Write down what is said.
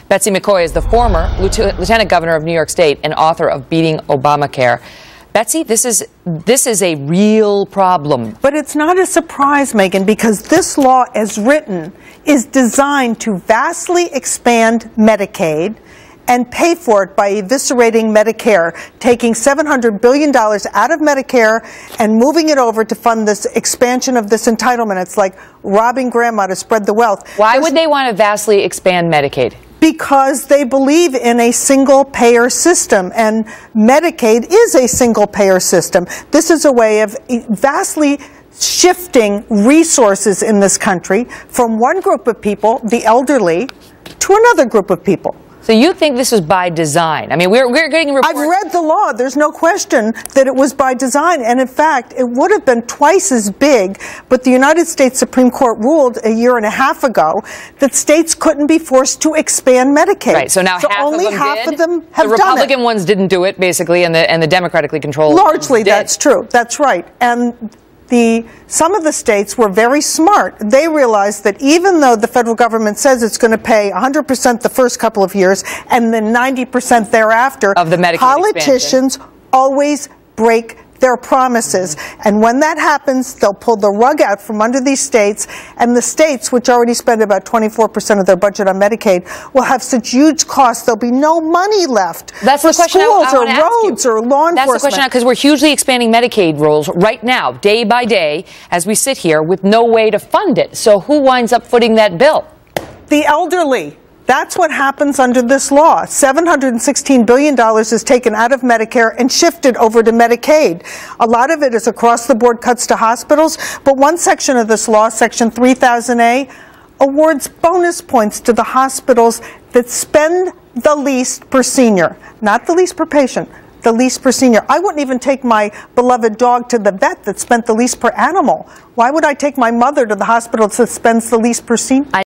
Betsy McCoy is the former Lieutenant Governor of New York State and author of Beating Obamacare. Betsy, this is a real problem. But it's not a surprise, Megan, because this law, as written, is designed to vastly expand Medicaid and pay for it by eviscerating Medicare, taking $700 billion out of Medicare and moving it over to fund this expansion of this entitlement. It's like robbing grandma to spread the wealth. Why would they want to vastly expand Medicaid? Because they believe in a single-payer system, and Medicaid is a single-payer system. This is a way of vastly shifting resources in this country from one group of people, the elderly, to another group of people. So you think this is by design? I mean, we're getting reports. I've read the law. There's no question that it was by design. And in fact, it would have been twice as big, but the United States Supreme Court ruled a year and a half ago that states couldn't be forced to expand Medicaid. Right, so now only half of them have done it. The Republican ones didn't do it, basically, and the democratically controlled largely, did. That's true. That's right. And some of the states were very smart. They realized that even though the federal government says it's going to pay 100% the first couple of years and then 90% thereafter, of the Medicaid politicians always break their promises. And when that happens, they'll pull the rug out from under these states, and the states, which already spend about 24% of their budget on Medicaid, will have such huge costs, there'll be no money left for schools or roads or law enforcement. That's the question, because we're hugely expanding Medicaid rolls right now, day by day, as we sit here with no way to fund it. So who winds up footing that bill? The elderly. That's what happens under this law. $716 billion is taken out of Medicare and shifted over to Medicaid. A lot of it is across-the-board cuts to hospitals, but one section of this law, Section 3000A, awards bonus points to the hospitals that spend the least per senior, not the least per patient, the least per senior. I wouldn't even take my beloved dog to the vet that spent the least per animal. Why would I take my mother to the hospital that spends the least per senior?